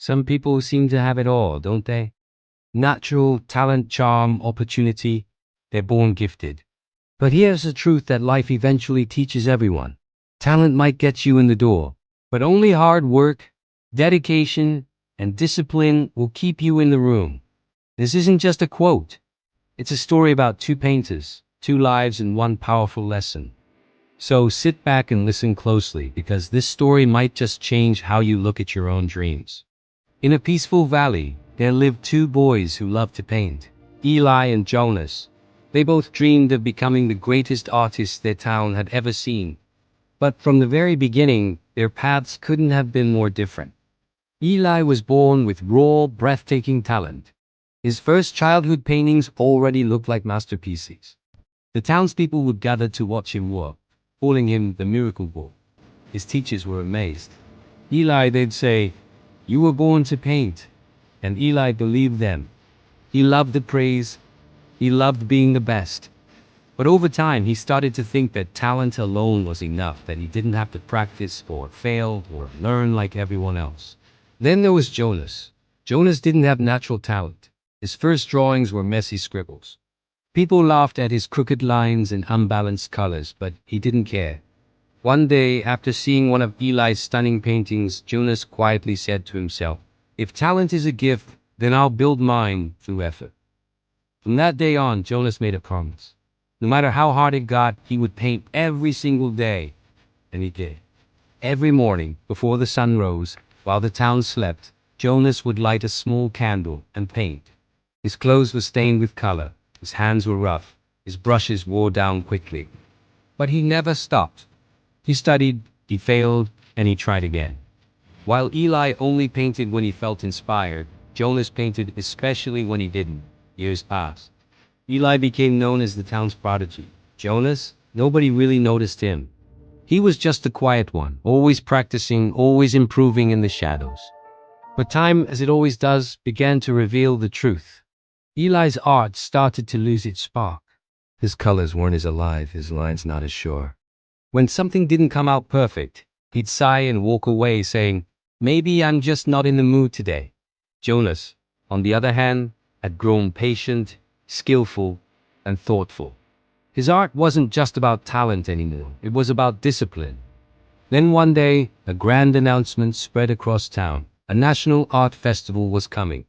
Some people seem to have it all, don't they? Natural, talent, charm, opportunity. They're born gifted. But here's the truth that life eventually teaches everyone. Talent might get you in the door, but only hard work, dedication, and discipline will keep you in the room. This isn't just a quote. It's a story about two painters, two lives, and one powerful lesson. So sit back and listen closely, because this story might just change how you look at your own dreams. In a peaceful valley, there lived two boys who loved to paint, Eli and Jonas. They both dreamed of becoming the greatest artists their town had ever seen. But from the very beginning, their paths couldn't have been more different. Eli was born with raw, breathtaking talent. His first childhood paintings already looked like masterpieces. The townspeople would gather to watch him work, calling him the miracle boy. His teachers were amazed. Eli, they'd say, "You were born to paint." And Eli believed them. He loved the praise. He loved being the best. But over time, he started to think that talent alone was enough, that he didn't have to practice or fail or learn like everyone else. Then there was Jonas. Jonas didn't have natural talent. His first drawings were messy scribbles. People laughed at his crooked lines and unbalanced colors, but he didn't care. One day, after seeing one of Eli's stunning paintings, Jonas quietly said to himself, "If talent is a gift, then I'll build mine through effort." From that day on, Jonas made a promise. No matter how hard it got, he would paint every single day. And he did. Every morning, before the sun rose, while the town slept, Jonas would light a small candle and paint. His clothes were stained with color, his hands were rough, his brushes wore down quickly. But he never stopped. He studied, he failed, and he tried again. While Eli only painted when he felt inspired, Jonas painted especially when he didn't. Years passed. Eli became known as the town's prodigy. Jonas, nobody really noticed him. He was just the quiet one, always practicing, always improving in the shadows. But time, as it always does, began to reveal the truth. Eli's art started to lose its spark. His colors weren't as alive, his lines not as sure. When something didn't come out perfect, he'd sigh and walk away saying, "Maybe I'm just not in the mood today." Jonas, on the other hand, had grown patient, skillful, and thoughtful. His art wasn't just about talent anymore, it was about discipline. Then one day, a grand announcement spread across town. A national art festival was coming.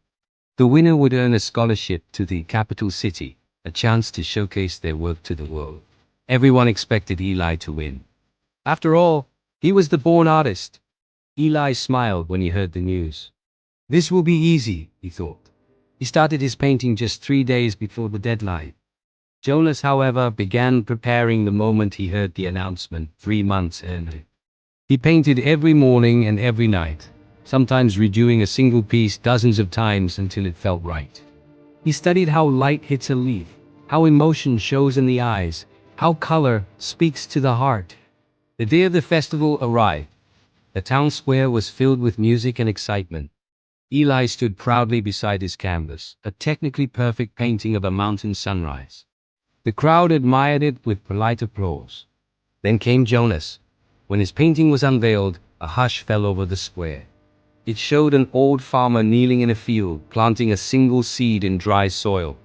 The winner would earn a scholarship to the capital city, a chance to showcase their work to the world. Everyone expected Eli to win. After all, he was the born artist. Eli smiled when he heard the news. This will be easy, he thought. He started his painting just 3 days before the deadline. Jonas, however, began preparing the moment he heard the announcement 3 months earlier. He painted every morning and every night, sometimes redoing a single piece dozens of times until it felt right. He studied how light hits a leaf, how emotion shows in the eyes, how color speaks to the heart. The day of the festival arrived. The town square was filled with music and excitement. Eli stood proudly beside his canvas, a technically perfect painting of a mountain sunrise. The crowd admired it with polite applause. Then came Jonas. When his painting was unveiled, a hush fell over the square. It showed an old farmer kneeling in a field, planting a single seed in dry soil.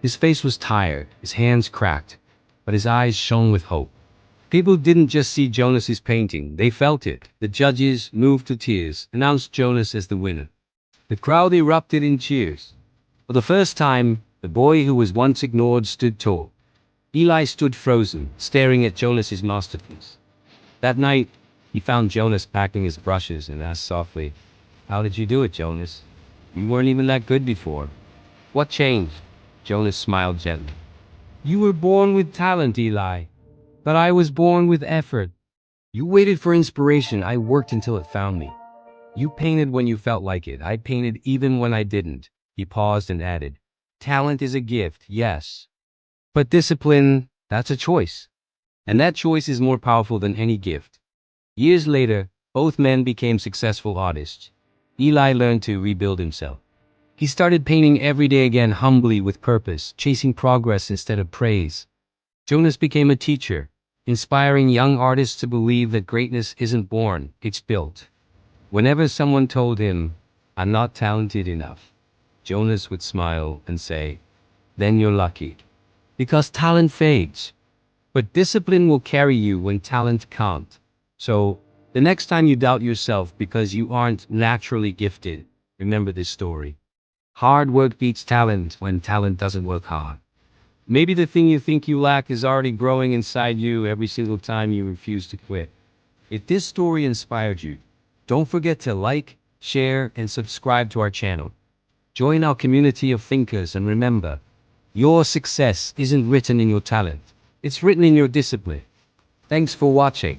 His face was tired, his hands cracked, but his eyes shone with hope. People didn't just see Jonas's painting, they felt it. The judges, moved to tears, announced Jonas as the winner. The crowd erupted in cheers. For the first time, the boy who was once ignored stood tall. Eli stood frozen, staring at Jonas's masterpiece. That night, he found Jonas packing his brushes and asked softly, "How did you do it, Jonas? You weren't even that good before." "What changed?" Jonas smiled gently. "You were born with talent, Eli, but I was born with effort. You waited for inspiration, I worked until it found me. You painted when you felt like it, I painted even when I didn't." He paused and added, "Talent is a gift, yes. But discipline, that's a choice. And that choice is more powerful than any gift." Years later, both men became successful artists. Eli learned to rebuild himself. He started painting every day again, humbly, with purpose, chasing progress instead of praise. Jonas became a teacher, inspiring young artists to believe that greatness isn't born, it's built. Whenever someone told him, "I'm not talented enough," Jonas would smile and say, "Then you're lucky. Because talent fades. But discipline will carry you when talent can't." So, the next time you doubt yourself because you aren't naturally gifted, remember this story. Hard work beats talent when talent doesn't work hard. Maybe the thing you think you lack is already growing inside you every single time you refuse to quit. If this story inspired you, don't forget to like, share, and subscribe to our channel. Join our community of thinkers and remember, your success isn't written in your talent. It's written in your discipline. Thanks for watching.